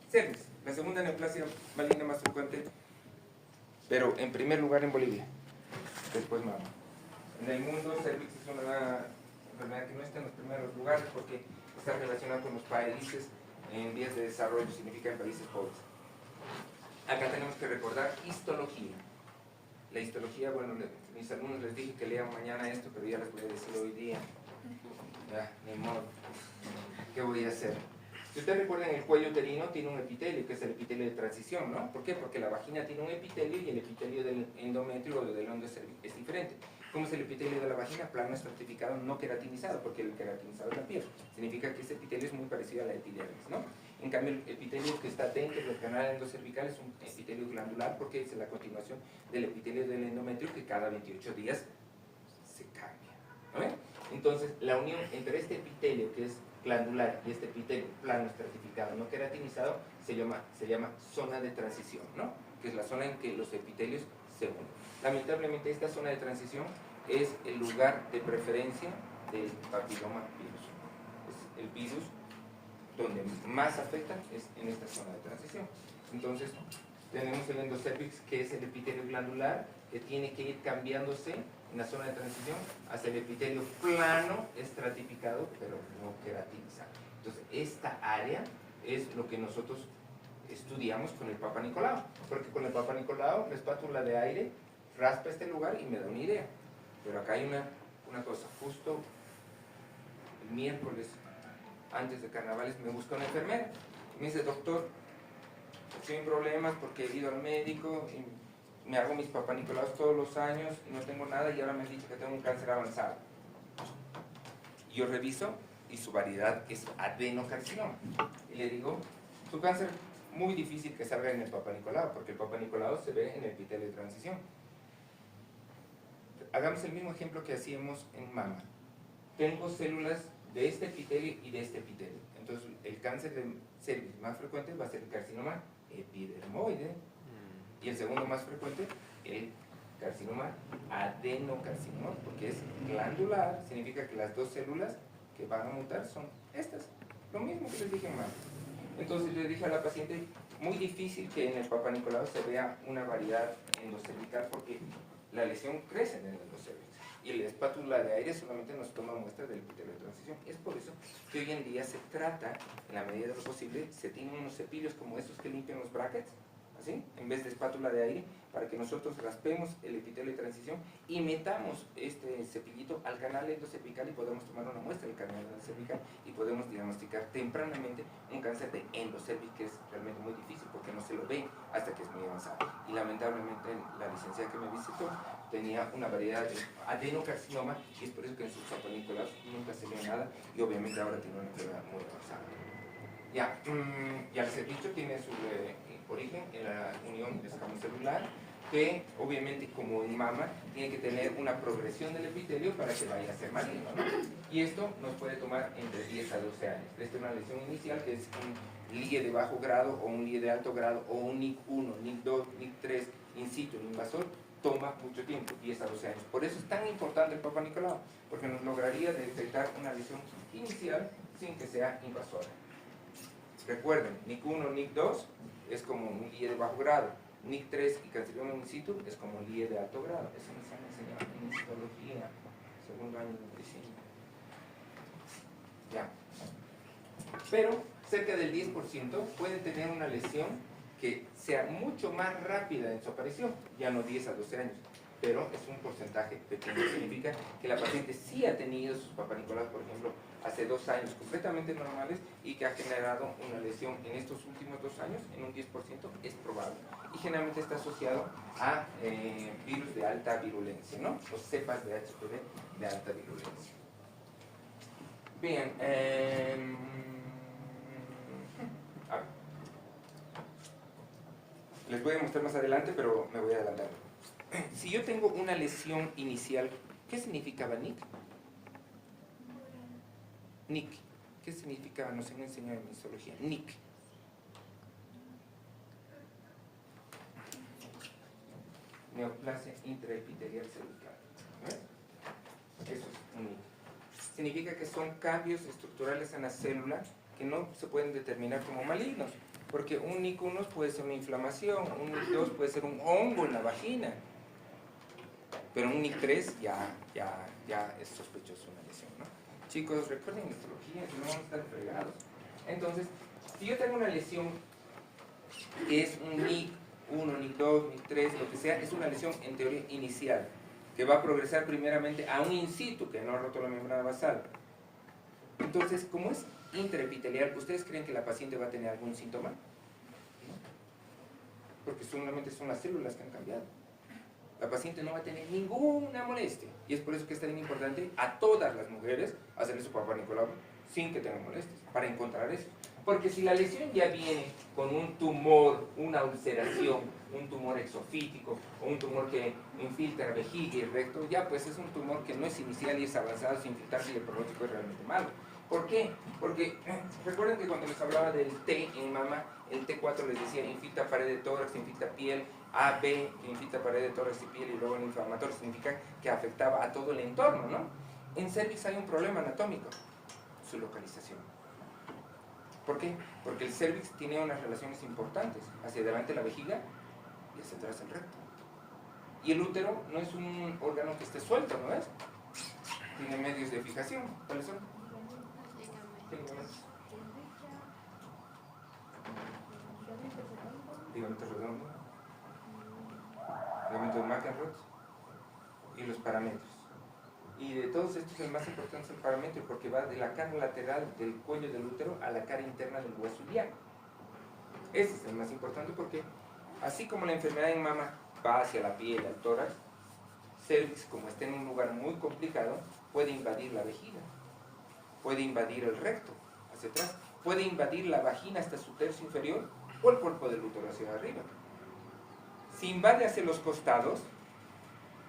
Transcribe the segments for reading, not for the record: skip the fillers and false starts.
cervix, la segunda neoplasia maligna más frecuente, pero en primer lugar en Bolivia, después mama. En el mundo, cervix es una enfermedad que no está en los primeros lugares porque está relacionada con los países en vías de desarrollo, significa en países pobres. Acá tenemos que recordar histología. La histología, bueno, mis alumnos les dije que lean mañana esto, pero ya les voy a decir hoy día. Ya, ni modo. ¿Qué voy a hacer? Si ustedes recuerdan, el cuello uterino tiene un epitelio, que es el epitelio de transición, ¿no? ¿Por qué? Porque la vagina tiene un epitelio y el epitelio del endometrio o del endocervix es diferente. ¿Cómo es el epitelio de la vagina? Plano estratificado, no queratinizado, porque el queratinizado es la piel. Significa que ese epitelio es muy parecido a la epidermis, ¿no? En cambio, el epitelio que está dentro del canal endocervical es un epitelio glandular porque es la continuación del epitelio del endometrio que cada 28 días se cambia, ¿no? Entonces, la unión entre este epitelio que es glandular y este epitelio plano estratificado no queratinizado se llama zona de transición, ¿no? Que es la zona en que los epitelios se unen. Lamentablemente, esta zona de transición es el lugar de preferencia del papiloma virus. Es el virus donde más afecta es en esta zona de transición. Entonces, tenemos el endocervix, que es el epitelio glandular, que tiene que ir cambiándose en la zona de transición hacia el epitelio plano estratificado, pero no queratinizado. Entonces, esta área es lo que nosotros estudiamos con el Papa Nicolau, porque con el Papa Nicolau la espátula de aire raspa este lugar y me da una idea. Pero acá hay una cosa, justo el miércoles antes de carnavales me busca una enfermera y me dice: doctor, estoy en problemas porque he ido al médico y me hago mis Papa Nicolaus todos los años y no tengo nada, y ahora me han dicho que tengo un cáncer avanzado. Y yo reviso y su variedad es adenocarcinoma. Y le digo: su cáncer muy difícil que salga en el Papa Nicolau, porque el Papa Nicolau se ve en el epitelio de transición. Hagamos el mismo ejemplo que hacíamos en mama. Tengo células de este epitelio y de este epitelio. Entonces, el cáncer de cervix más frecuente va a ser el carcinoma epidermoide, y el segundo más frecuente, el carcinoma adenocarcinoma, porque es glandular, significa que las dos células que van a mutar son estas. Lo mismo que les dije en mama. Entonces, le dije a la paciente: muy difícil que en el Papa Nicolau se vea una variedad endocervical porque la lesión crece en el endocervix y la espátula de aire solamente nos toma muestras del epitelio de transición. Es por eso que hoy en día se trata, en la medida de lo posible, se tienen unos cepillos como estos que limpian los brackets, así, en vez de espátula de aire, para que nosotros raspemos el epitelio de transición y metamos este cepillito al canal endocervical y podemos tomar una muestra del canal endocervical y podemos diagnosticar tempranamente un cáncer de endocervix, que es realmente muy difícil porque no se lo ve hasta que es muy avanzado. Y lamentablemente la licenciada que me visitó tenía una variedad de adenocarcinoma, y es por eso que en sus Papa Nicolaus nunca se vio nada, y obviamente ahora tiene una enfermedad muy avanzada. Ya el servicio tiene su origen en la unión escamocelular, que obviamente, como en mama, tiene que tener una progresión del epitelio para que vaya a ser maligno, ¿no? Y esto nos puede tomar entre 10 a 12 años. Esta es una lesión inicial, que es un LIE de bajo grado o un LIE de alto grado o un NIC1, NIC2, NIC3, in situ, invasor. Toma mucho tiempo, 10 a 12 años. Por eso es tan importante el Papa Nicolau, porque nos lograría detectar una lesión inicial sin que sea invasora. Recuerden, NIC1, NIC2 es como un LIE de bajo grado, NIC3 y carcinoma in situ es como un LIE de alto grado. Eso nos han enseñado en histología, segundo año de medicina. Ya. Pero cerca del 10% puede tener una lesión que sea mucho más rápida en su aparición, ya no 10 a 12 años, pero es un porcentaje pequeño. Significa que la paciente sí ha tenido sus Papa Nicolaus, por ejemplo, hace 2 años completamente normales, y que ha generado una lesión en estos últimos 2 años en un 10%, es probable. Y generalmente está asociado a virus de alta virulencia, ¿no? O cepas de HPV de alta virulencia. Bien, les voy a mostrar más adelante, pero me voy a adelantar. Si yo tengo una lesión inicial, ¿qué significaba NIC? NIC. ¿Qué significaba? Nos han enseñado en histología. NIC. Neoplasia intraepitelial cervical. ¿Ves? Eso es un NIC. Significa que son cambios estructurales en la célula que no se pueden determinar como malignos. Porque un NIC1 puede ser una inflamación, un NIC2 puede ser un hongo en la vagina, pero un NIC3 ya es sospechoso una lesión, ¿no? Chicos, recuerden histología, si no vamos a estar fregados. Entonces, si yo tengo una lesión que es un NIC1, NIC2, NIC3, lo que sea, es una lesión en teoría inicial, que va a progresar primeramente a un in situ, que no ha roto la membrana basal. Entonces, como es intraepitelial, ¿ustedes creen que la paciente va a tener algún síntoma? No, porque solamente son las células que han cambiado. La paciente no va a tener ninguna molestia. Y es por eso que es tan importante a todas las mujeres hacerle su Papá Nicolau sin que tengan molestias, para encontrar eso. Porque si la lesión ya viene con un tumor, una ulceración, un tumor exofítico o un tumor que infiltra vejiga y recto, ya pues es un tumor que no es inicial y es avanzado sin infiltrarse y el pronóstico es realmente malo. ¿Por qué? Porque recuerden que cuando les hablaba del T en mama, el T4 les decía infiltra pared de tórax, infiltra piel, AB, que infiltra pared de tórax y piel, y luego el inflamatorio significa que afectaba a todo el entorno, ¿no? En cervix hay un problema anatómico, su localización. ¿Por qué? Porque el cervix tiene unas relaciones importantes, hacia adelante la vejiga y hacia atrás el recto. Y el útero no es un órgano que esté suelto, ¿no es? Tiene medios de fijación. ¿Cuáles son? Ligamento redondo, ligamento de McEnroe y los parametros. Y de todos estos el más importante es el parámetro, porque va de la cara lateral del cuello del útero a la cara interna del hueso ilíaco. Ese es el más importante porque así como la enfermedad en mama va hacia la piel, al tórax, cervix, como está en un lugar muy complicado, puede invadir la vejiga, puede invadir el recto hacia atrás, puede invadir la vagina hasta su tercio inferior o el cuerpo del útero hacia arriba. Si invade hacia los costados,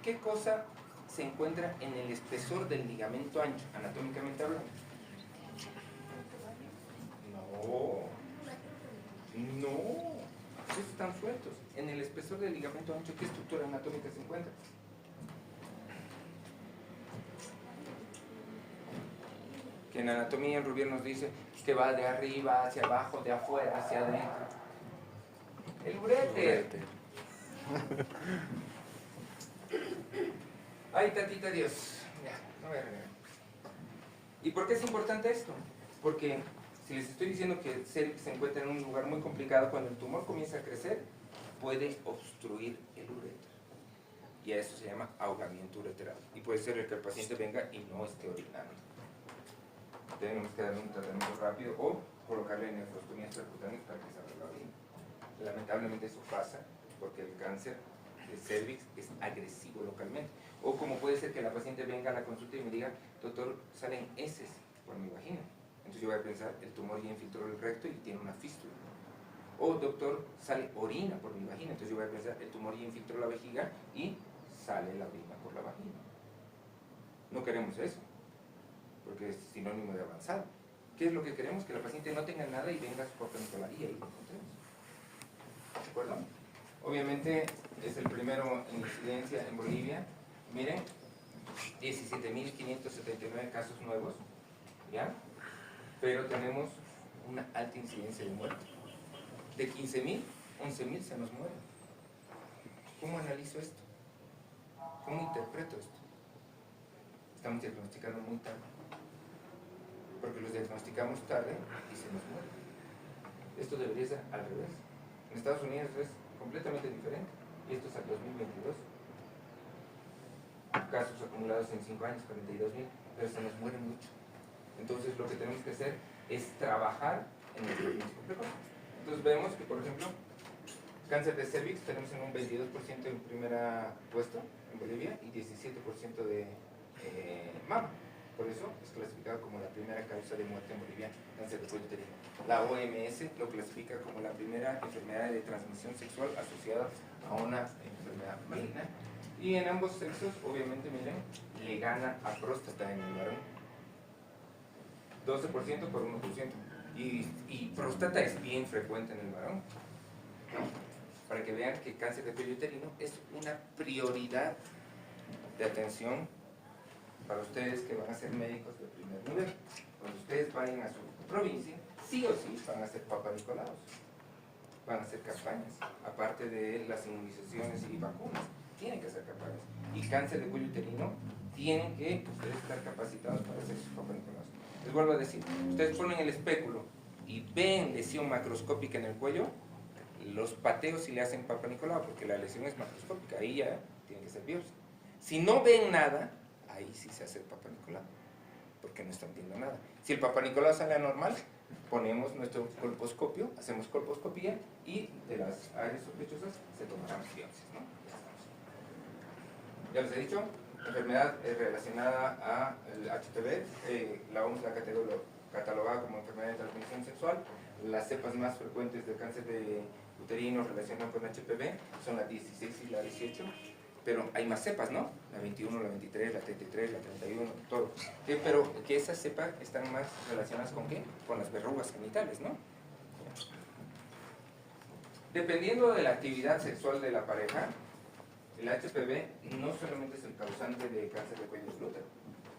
¿qué cosa se encuentra en el espesor del ligamento ancho, anatómicamente hablando? No, esos están sueltos. En el espesor del ligamento ancho, ¿qué estructura anatómica se encuentra? Que en anatomía el Rubier nos dice que va de arriba hacia abajo, de afuera hacia adentro. El uréter. Ay, tatita Dios. Ya, no voy a regar. ¿Y por qué es importante esto? Porque si les estoy diciendo que el cervix se encuentra en un lugar muy complicado, cuando el tumor comienza a crecer, puede obstruir el uréter. Y a eso se llama ahogamiento ureteral. Y puede ser el que el paciente venga y no esté orinando. Tenemos que darle un tratamiento rápido o colocarle nefrostomías percutáneas para que salga la orina. Lamentablemente eso pasa porque el cáncer de cervix es agresivo localmente. O como puede ser que la paciente venga a la consulta y me diga, doctor, salen heces por mi vagina. Entonces yo voy a pensar, el tumor ya infiltró el recto y tiene una fístula. O doctor, sale orina por mi vagina. Entonces yo voy a pensar, el tumor ya infiltró la vejiga y sale la orina por la vagina. No queremos eso, porque es sinónimo de avanzado. ¿Qué es lo que queremos? Que la paciente no tenga nada y venga a su Papá Nicolau y ahí lo encontremos. ¿De acuerdo? Obviamente es el primero en incidencia en Bolivia. Miren, 17.579 casos nuevos, ¿ya? Pero tenemos una alta incidencia de muerte. De 15.000, 11.000 se nos mueren. ¿Cómo analizo esto? ¿Cómo interpreto esto? Estamos diagnosticando muy tarde. Porque los diagnosticamos tarde y se nos mueren. Esto debería ser al revés. En Estados Unidos es completamente diferente. Y esto es al 2022. Casos acumulados en 5 años, 42.000, pero se nos muere mucho. Entonces lo que tenemos que hacer es trabajar en el diagnóstico precoz. Entonces vemos que, por ejemplo, cáncer de cervix tenemos en un 22% en primera puesto en Bolivia y 17% de mama. Por eso es clasificado como la primera causa de muerte en Bolivia, cáncer de cuello uterino. La OMS lo clasifica como la primera enfermedad de transmisión sexual asociada a una enfermedad maligna. Y en ambos sexos, obviamente, miren, le gana a próstata en el varón. 12% por 1%. Y próstata es bien frecuente en el varón. Para que vean que cáncer de cuello uterino es una prioridad de atención para ustedes que van a ser médicos de primer nivel. Cuando ustedes vayan a su provincia, sí o sí van a ser Papá Nicolaos. van a hacer campañas, aparte de las inmunizaciones y vacunas, tienen que hacer campañas. Y cáncer de cuello uterino, tienen que ustedes estar capacitados para hacer sus Papa Nicolau. Les vuelvo a decir, ustedes ponen el espéculo y ven lesión macroscópica en el cuello, los pateos si le hacen Papa Nicolau, porque la lesión es macroscópica, ahí ya tiene que ser biopsia. Si no ven nada, ahí sí se hace el Papa Nicolau, porque no están viendo nada. Si el Papa Nicolau sale anormal, ponemos nuestro colposcopio, hacemos colposcopía y de las áreas sospechosas se tomarán biopsias, ¿no? Ya les he dicho, enfermedad relacionada al HPV, la OMS la catalogada como enfermedad de transmisión sexual. Las cepas más frecuentes del cáncer de uterino relacionado con HPV son la 16 y la 18, pero hay más cepas, ¿no? La 21, la 23, la 33, la 31, todo. Pero que esas cepas están más relacionadas ¿con qué? Con las verrugas genitales, ¿no? Dependiendo de la actividad sexual de la pareja, el HPV no solamente es el causante de cáncer de cuello de útero.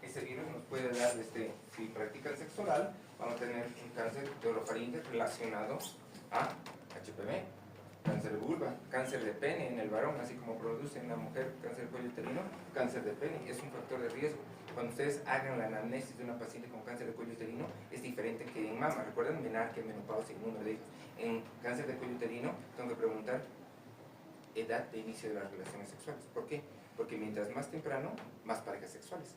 Ese virus nos puede dar, si practican sexo oral, vamos a tener un cáncer de orofaringe relacionado a HPV, cáncer de vulva, cáncer de pene en el varón, así como produce en la mujer cáncer de cuello uterino, cáncer de pene, es un factor de riesgo. Cuando ustedes hagan la anamnesis de una paciente con cáncer de cuello uterino, es diferente que en mama. Recuerden menarquia, menopausia y número de hijos. En cáncer de cuello uterino, tengo que preguntar edad de inicio de las relaciones sexuales. ¿Por qué? Porque mientras más temprano, más parejas sexuales.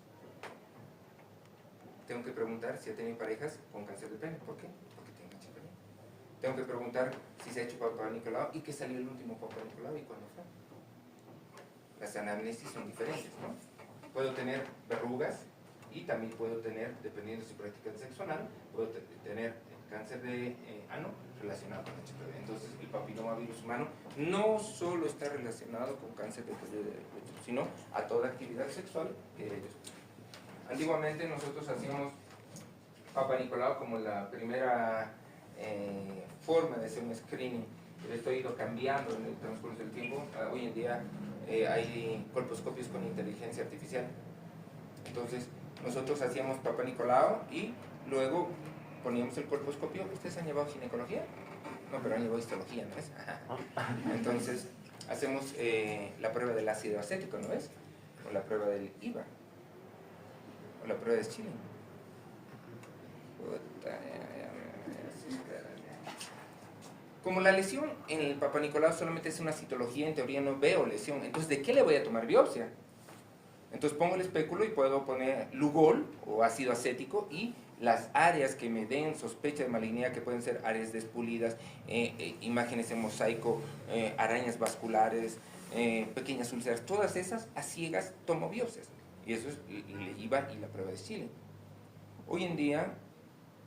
Tengo que preguntar si ha tenido parejas con cáncer de pene. ¿Por qué? Porque tiene HPV. Tengo que preguntar si se ha hecho Papa Nicolau y qué salió el último Papa Nicolau y cuándo fue. Las anamnesis son diferentes, ¿no? Puedo tener verrugas y también puedo tener, dependiendo si practican sexo anal, puedo tener cáncer de ano relacionado con HPV. Entonces, el papilomavirus humano no solo está relacionado con cáncer de cuello de útero, sino a toda actividad sexual que ellos. Antiguamente nosotros hacíamos Papa Nicolau como la primera forma de hacer un screening. Esto ha ido cambiando en el transcurso del tiempo. Hoy en día hay colposcopios con inteligencia artificial. Entonces, nosotros hacíamos Papa Nicolau y luego poníamos el colposcopio. ¿Ustedes han llevado ginecología? No, pero han llevado histología, ¿no es? Entonces, hacemos la prueba del ácido acético, ¿no es? O la prueba del IVA. O la prueba de Chile. Como la lesión en el Papa Nicolau solamente es una citología, en teoría no veo lesión. Entonces, ¿de qué le voy a tomar biopsia? Entonces pongo el espéculo y puedo poner Lugol o ácido acético y las áreas que me den sospecha de malignidad, que pueden ser áreas despulidas, imágenes en mosaico, arañas vasculares, pequeñas úlceras, todas esas a ciegas tomo biopsias. Y eso es el IVA y la prueba de Chile. Hoy en día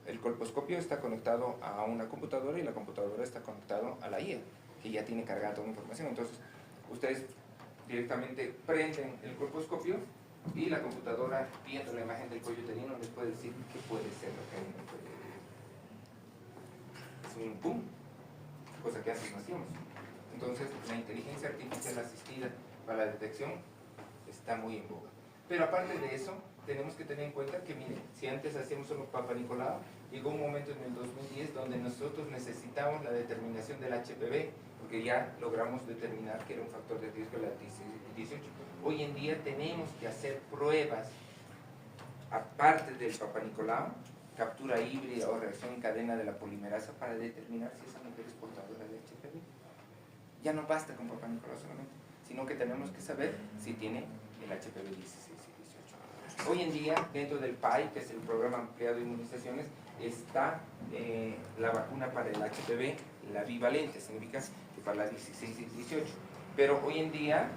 el colposcopio está conectado a una computadora y la computadora está conectado a la IA, que ya tiene cargada toda la información. Entonces, ustedes directamente prenden el colposcopio y la computadora, viendo la imagen del cuello uterino, les puede decir qué puede ser lo que hay en el cuello uterino. Es un boom, cosa que antes no hacíamos. Entonces, la inteligencia artificial asistida para la detección está muy en boga. Pero aparte de eso, tenemos que tener en cuenta que, miren, si antes hacíamos solo Papa Nicolau, llegó un momento en el 2010 donde nosotros necesitamos la determinación del HPV, porque ya logramos determinar que era un factor de riesgo la 18. Hoy en día tenemos que hacer pruebas, aparte del Papa Nicolau, captura híbrida o reacción en cadena de la polimerasa para determinar si esa mujer es portadora de HPV. Ya no basta con Papa Nicolau solamente, sino que tenemos que saber si tiene el HPV 16 y 18. Hoy en día, dentro del PAI, que es el Programa Ampliado de Inmunizaciones, está la vacuna para el HPV, la bivalente, significa que para las 16 y 18. Pero hoy en día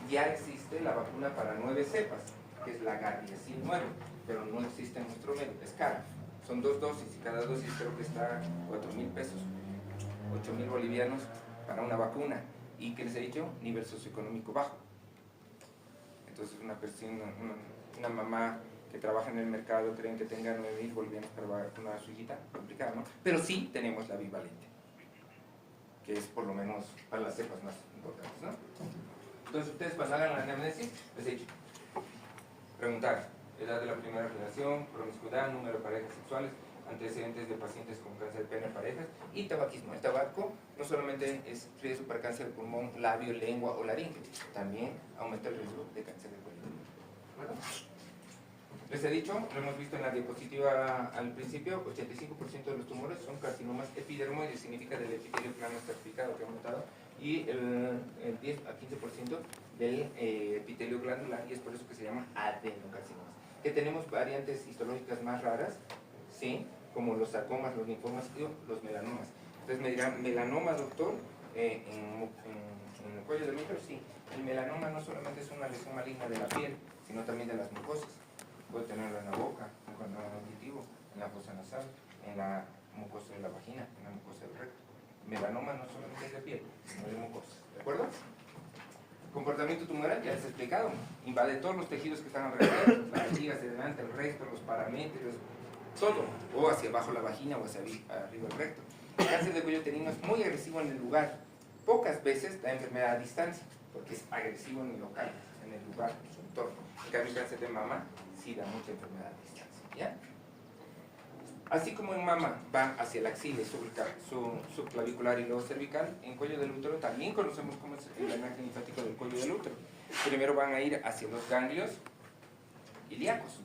ya existe la vacuna para 9 cepas, que es la Gardasil 9, pero no existe en nuestro medio, es cara. Son 2 dosis y cada dosis creo que está 4.000 pesos, 8.000 bolivianos para una vacuna. Y que les he dicho, nivel socioeconómico bajo. Entonces una persona, una mamá que trabaja en el mercado, creen que tenga 9.000 bolivianos para vacunar a su hijita, complicado, ¿no? Pero sí tenemos la bivalente, que es por lo menos para las cepas más importantes, ¿no? Entonces ustedes cuando hagan la anamnesis, les he dicho, preguntar edad de la primera relación, promiscuidad, número de parejas sexuales, antecedentes de pacientes con cáncer de pene en parejas y tabaquismo. El tabaco no solamente es riesgo para cáncer de pulmón, labio, lengua o laringe, también aumenta el riesgo de cáncer de cuello. ¿Bueno? Les he dicho, lo hemos visto en la diapositiva al principio, 85% de los tumores son carcinomas epidermoides, significa del epitelio plano estratificado que ha aumentado, y el 10 a 15% del epitelio glandular, y es por eso que se llama adenocarcinomas. Que tenemos variantes histológicas más raras, ¿sí? Como los sarcomas, los linfomas y los melanomas. Entonces me dirán, ¿melanoma, doctor? En el cuello del útero, sí. El melanoma no solamente es una lesión maligna de la piel, sino también de las mucosas. Puede tenerlo en la boca, en el canal auditivo, en la fosa nasal, en la mucosa de la vagina, en la mucosa del recto. Melanoma no solamente es de piel, sino de mucosas. ¿De acuerdo? Comportamiento tumoral, ya les he explicado. Invade todos los tejidos que están alrededor, las vejiga hacia adelante, el recto, los paramétricos, todo. O hacia abajo la vagina o hacia arriba el recto. El cáncer de cuello uterino es muy agresivo en el lugar. Pocas veces da enfermedad a distancia, porque es agresivo en el local, en el lugar, en su entorno. En cambio, el cáncer de mama sí da mucha enfermedad a distancia, ¿ya? Así como en mama va hacia la axila, subclavicular y luego cervical, en cuello del útero también conocemos cómo es el drenaje linfático del cuello del útero. Primero van a ir hacia los ganglios ilíacos,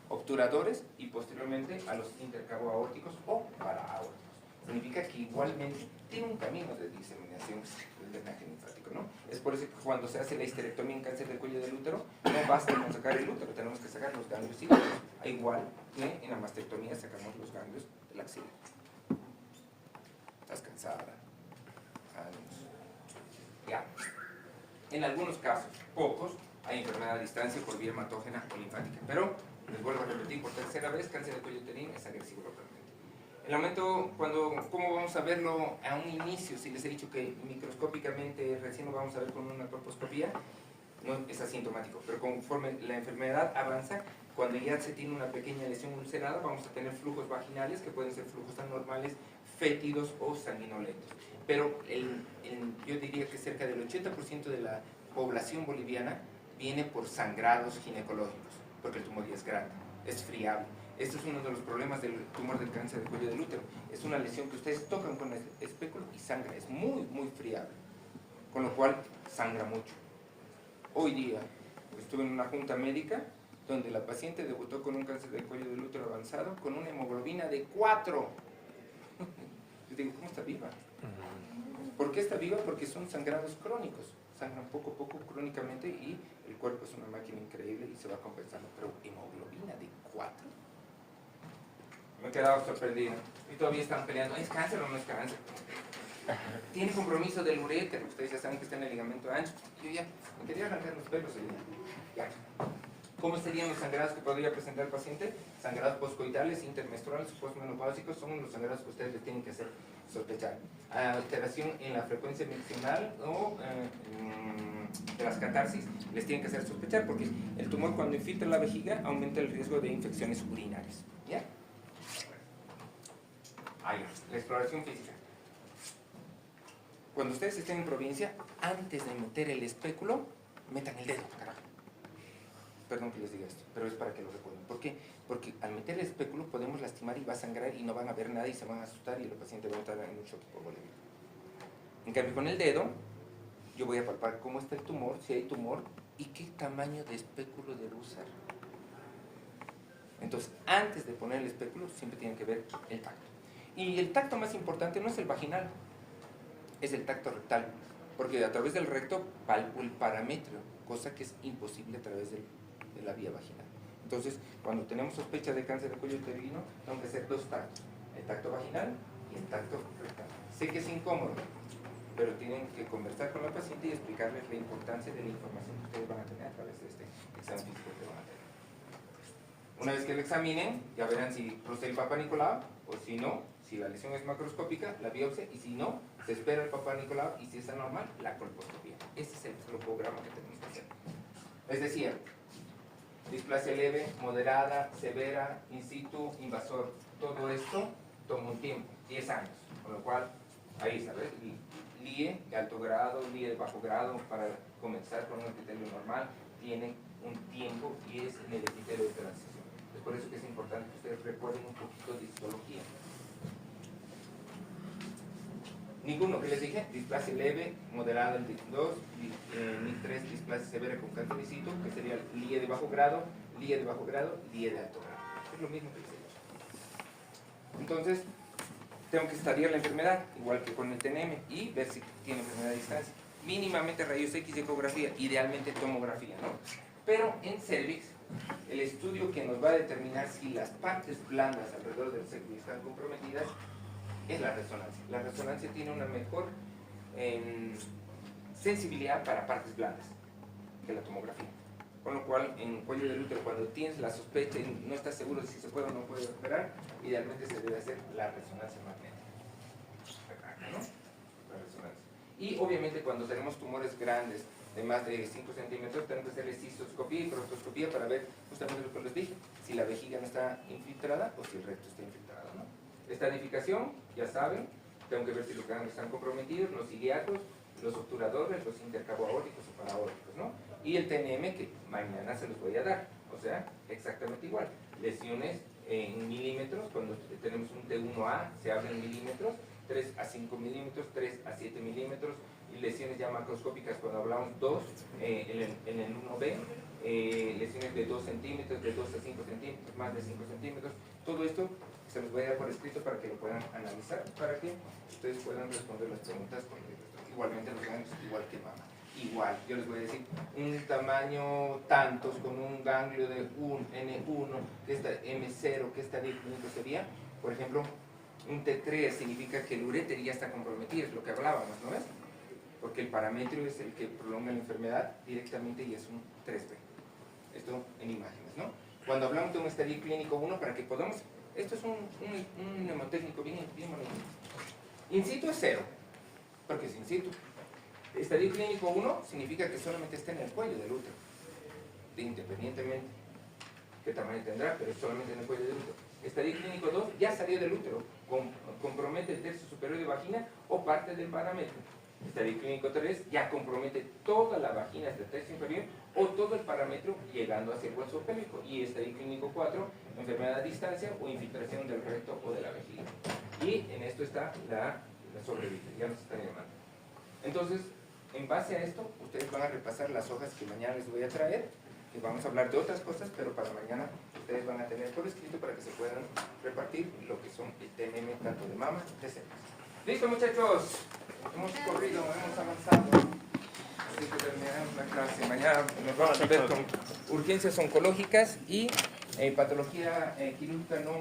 obturadores, y posteriormente a los intercabo-aórticos o paraaórticos. Significa que igualmente tiene un camino de diseminación del drenaje linfático, ¿no? Es por eso que cuando se hace la histerectomía en cáncer del cuello del útero, no basta con sacar el útero, tenemos que sacar los ganglios ilíacos. Igual que en la mastectomía sacamos los ganglios de la axila. Estás cansada. Ánimos. Ya. En algunos casos, pocos, hay enfermedad a distancia por vía hematógena o linfática. Pero, les vuelvo a repetir por tercera vez, cáncer de cuello uterino es agresivo localmente. El aumento, ¿cómo vamos a verlo a un inicio? Si les he dicho que microscópicamente recién lo vamos a ver con una colposcopía, no es asintomático, pero conforme la enfermedad avanza, cuando ya se tiene una pequeña lesión ulcerada, vamos a tener flujos vaginales, que pueden ser flujos anormales, fétidos o sanguinolentos. Pero yo diría que cerca del 80% de la población boliviana viene por sangrados ginecológicos, porque el tumor ya es grande, es friable. Este es uno de los problemas del tumor del cáncer del cuello del útero. Es una lesión que ustedes tocan con el espéculo y sangra, es muy, muy friable, con lo cual sangra mucho. Hoy día estuve en una junta médica donde la paciente debutó con un cáncer del cuello del útero avanzado con una hemoglobina de 4. Yo digo, ¿cómo está viva? ¿Por qué está viva? Porque son sangrados crónicos. Sangran poco a poco crónicamente y el cuerpo es una máquina increíble y se va compensando. Pero hemoglobina de 4. Me he quedado sorprendido. Y todavía están peleando, ¿es cáncer o no es cáncer? Tiene compromiso del uréter, ustedes ya saben que está en el ligamento ancho. Yo ya me quería arrancar los pelos ahí. Ya. ¿Cómo serían los sangrados que podría presentar el paciente? Sangrados postcoitales, intermenstruales, postmenopáusicos son los sangrados que ustedes le tienen que hacer sospechar. Alteración en la frecuencia menstrual o de las catarsis les tienen que hacer sospechar porque el tumor cuando infiltra la vejiga aumenta el riesgo de infecciones urinarias. ¿Ya? Ahí, la exploración física. Cuando ustedes estén en provincia, antes de meter el espéculo, metan el dedo, carajo. Perdón que les diga esto, pero es para que lo recuerden. ¿Por qué? Porque al meter el espéculo podemos lastimar y va a sangrar y no van a ver nada y se van a asustar y el paciente va a estar en un shock hipovolémico. En cambio, con el dedo, yo voy a palpar cómo está el tumor, si hay tumor y qué tamaño de espéculo debo usar. Entonces, antes de poner el espéculo, siempre tienen que ver el tacto. Y el tacto más importante no es el vaginal, es el tacto rectal, porque a través del recto palpo el parametrio, cosa que es imposible a través de la vía vaginal. Entonces, cuando tenemos sospecha de cáncer de cuello uterino, tengo que hacer 2 tactos, el tacto vaginal y el tacto rectal. Sé que es incómodo, pero tienen que conversar con la paciente y explicarles la importancia de la información que ustedes van a tener a través de este examen físico que van a tener. Una vez que lo examinen, ya verán si procede el Papa Nicolau o si no, si la lesión es macroscópica, la biopsia, y si no, se espera el Papa Nicolau y si es anormal, la colposcopía. Este es el programa que tenemos que hacer. Es decir, displasia leve, moderada, severa, in situ, invasor. Todo esto toma un tiempo, 10 años, con lo cual, ahí, ¿sabes? LIE de alto grado, LIE de bajo grado, para comenzar con un epitelio normal, tiene un tiempo y es en el epitelio de transición. Es por eso que es importante que ustedes recuerden un poquito de histología. Ninguno que les dije, displasia leve, moderada en DIC 2, NIC 3, displasia severa con cancericito, que sería LIE de bajo grado, LIE de bajo grado, LIE de alto grado. Es lo mismo que les he dicho. Entonces, tengo que estadiar la enfermedad, igual que con el TNM, y ver si tiene enfermedad a distancia. Mínimamente rayos X y ecografía, idealmente tomografía, ¿no? Pero en cervix, el estudio que nos va a determinar si las partes blandas alrededor del cervix están comprometidas es la resonancia. La resonancia tiene una mejor sensibilidad para partes blandas que la tomografía. Con lo cual, en cuello del útero, cuando tienes la sospecha y no estás seguro de si se puede o no puede operar, idealmente se debe hacer la resonancia magnética. ¿No? La resonancia. Y obviamente cuando tenemos tumores grandes de más de 5 centímetros, tenemos que hacerle cistoscopía y proctoscopía para ver justamente lo que les dije, si la vejiga no está infiltrada o si el recto está infiltrado, ¿no? Estadificación, ya saben, tengo que ver si los ganglios están comprometidos, los iliacos, los obturadores, los intercabo-aórticos o paraórticos, ¿no? Y el TNM que mañana se los voy a dar, o sea, exactamente igual. Lesiones en milímetros, cuando tenemos un T1A se habla en milímetros, 3 a 5 milímetros, 3 a 7 milímetros, y lesiones ya macroscópicas cuando hablamos 2 en el 1B, lesiones de 2 centímetros, de 2 a 5 centímetros, más de 5 centímetros. Todo esto se los voy a dar por escrito para que lo puedan analizar, para que ustedes puedan responder las preguntas correctas. Igualmente los ganglios, igual que mama. Igual, yo les voy a decir, un tamaño tantos con un ganglio de un N1, que esta M0, que esta D5 sería, por ejemplo, un T3 significa que el uréter ya está comprometido, es lo que hablábamos, ¿no ves? Porque el parámetro es el que prolonga la enfermedad directamente y es un 3B. Esto en imágenes, ¿no? Cuando hablamos de un estadio clínico 1, para que podamos... Esto es un mnemotécnico bien bonito. In situ es 0, porque es in situ. Estadio clínico 1 significa que solamente está en el cuello del útero, independientemente qué tamaño tendrá, pero es solamente en el cuello del útero. Estadio clínico 2 ya salió del útero, compromete el tercio superior de vagina o parte del parámetro. Estadio clínico 3 ya compromete toda la vagina hasta el tercio inferior o todo el parámetro llegando hacia el hueso pélvico. Y estadio clínico 4, enfermedad a distancia o infiltración del recto o de la vejiga. Y en esto está la sobrevida, ya nos están llamando. Entonces, en base a esto, ustedes van a repasar las hojas que mañana les voy a traer, que vamos a hablar de otras cosas, pero para mañana ustedes van a tener por escrito para que se puedan repartir lo que son el TNM tanto de mama de cervix. ¿Listo, muchachos? Hemos corrido, hemos avanzado. Así que terminamos la clase. Mañana nos vamos a ver con urgencias oncológicas y patología quirúrgica no